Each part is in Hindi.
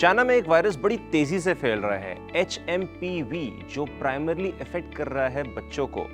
चाइना में एक वायरस बड़ी तेजी से फैल रहा है, HMPV, जो प्राइमरली इफेक्ट कर रहा है बच्चों को।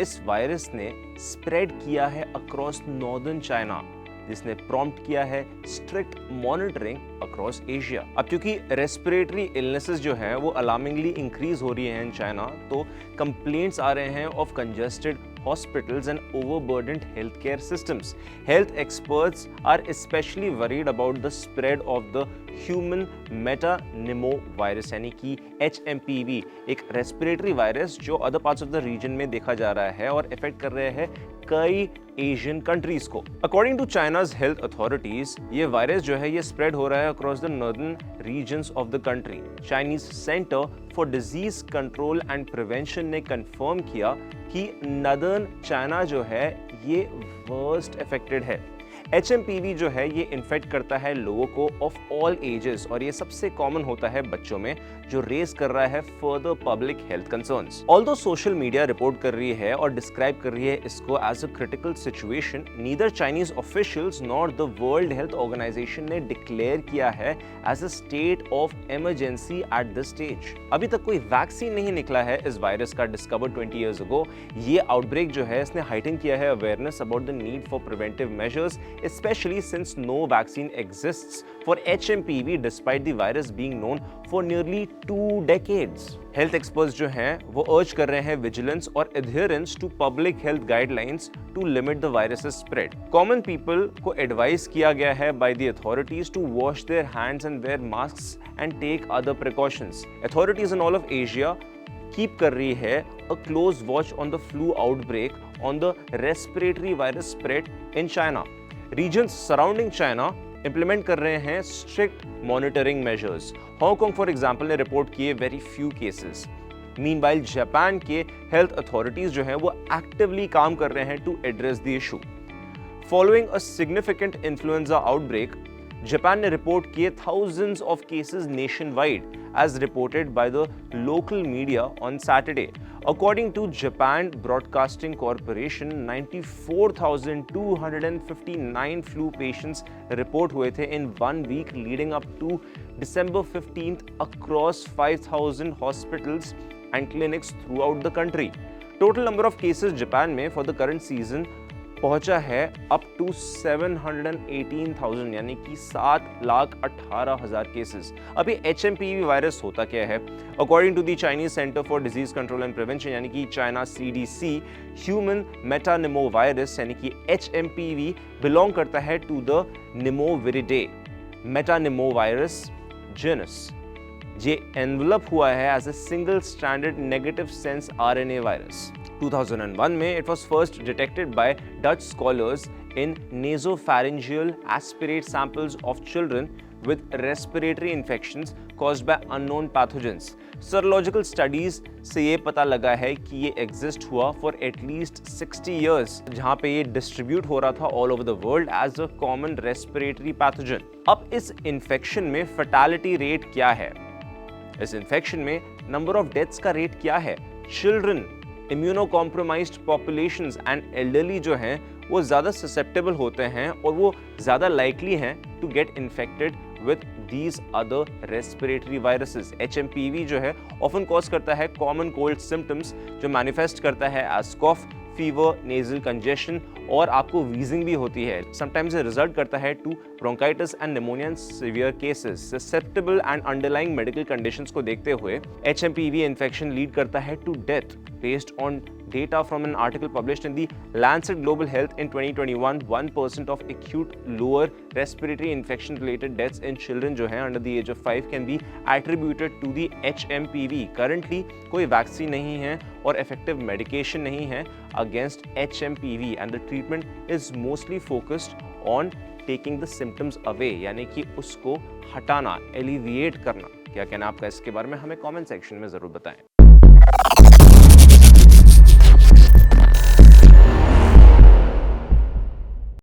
इस वायरस ने स्प्रेड किया है अक्रॉस नॉर्दर्न चाइना, जिसने प्रॉम्प्ट किया है स्ट्रिक्ट मॉनिटरिंग अक्रॉस एशिया। अब क्योंकि रेस्पिरेटरी इलनेसेस जो हैं वो अलार्मिंगली इंक्रीज हो रही हैं इन चाइना, तो कंप्लेंट्स आ रहे हैं of congested hospitals and overburdened healthcare systems. Health experts are especially worried about the spread of the human metapneumovirus यानी कि HMPV, एक रेस्पिरेटरी वायरस जो other parts of the region में देखा जा रहा है और इफेक्ट कर रहे हैं कई एशियन कंट्रीज को। According to China's health authorities, ये वायरस जो है ये स्प्रेड हो रहा है across the northern regions of the country. Chinese centre for disease control and prevention ने कंफर्म किया कि नॉर्दर्न चाइना जो है ये वर्स्ट अफेक्टेड है। HMPV जो है ये इन्फेक्ट करता है लोगों को ऑफ ऑल एजेस और ये सबसे कॉमन होता है बच्चों में, जो रेज कर रहा है further public health concerns. Although social media report कर रही है और डिस्क्राइब कर रही है इसको as a critical situation, neither Chinese officials nor the world health organisation ने डिक्लेयर किया है as a state of emergency at this stage. अभी तक कोई वैक्सीन नहीं निकला है इस वायरस का, डिस्कवर्ड 20 years ago। ये आउटब्रेक जो है इसने हाइटन किया है awareness about the need for preventive measures, especially since no vaccine exists for HMPV despite the virus being known for nearly 2 decades. Health experts जो हैं वो urge कर रहे हैं vigilance और adherence to public health guidelines to limit the virus's spread. Common people को advise किया गया है by the authorities to wash their hands and wear masks and take other precautions. Authorities in all of Asia keep कर रही है a close watch on the flu outbreak on the respiratory virus spread in China. Regions surrounding China implement कर रहे हैं strict monitoring measures. Hong Kong for example ने रिपोर्ट किए very few cases. Meanwhile Japan के हेल्थ अथॉरिटीज जो हैं वो एक्टिवली काम कर रहे हैं to address the issue. Following a significant influenza outbreak, Japan ने रिपोर्ट किए thousands of cases nationwide as reported by the local media on Saturday. According to Japan Broadcasting Corporation, 94,259 flu patients report हुए थे in 1 week leading up to December 15th across 5,000 hospitals and clinics throughout the country. Total number of cases Japan में for the current season पहुंचा है अप टू 718,000 यानी कि 7,18,000 केसेस। अभी HMPV वायरस होता क्या है? According to the Chinese centre for disease control and prevention यानी कि चाइना CDC, ह्यूमन मेटानिमोवायरस यानी कि HMPV बिलोंग करता है to the Pneumoviridae metapneumovirus genus. ये एनवलप हुआ है as a single stranded negative sense RNA virus. 2001 में it was first detected by Dutch scholars in nasopharyngeal aspirate samples of children with respiratory infections caused by unknown pathogens. Serological studies से ये पता लगा है कि ये exist हुआ for at least 60 years, जहाँ पे ये distribute हो रहा था all over the world as a common respiratory pathogen. अब इस infection में fatality rate क्या है? इस infection में number of deaths का rate क्या है? Children, immunocompromised populations and elderly जो हैं वो ज़्यादा susceptible होते हैं और वो ज़्यादा likely हैं to get infected with these other respiratory viruses. HMPV जो है often cause करता है common cold symptoms जो manifest करता है as cough, fever, nasal congestion और आपको wheezing भी होती है। Sometimes ये result करता है to bronchitis and pneumonia in severe cases. Susceptible and underlying medical conditions को देखते हुए HMPV infection lead करता है to death based on data from an article published in the Lancet Global Health in 2021. 1% of acute lower respiratory infection related deaths in children जो हैं under the age of 5 can be attributed to the HMPV. Currently कोई वैक्सीन नहीं है और effective medication नहीं है against HMPV and the treatment is mostly focused on taking the symptoms away यानी कि उसको हटाना, alleviate करना। क्या कहना आपका इसके बारे में? हमें comment section में ज़रूर बताएं।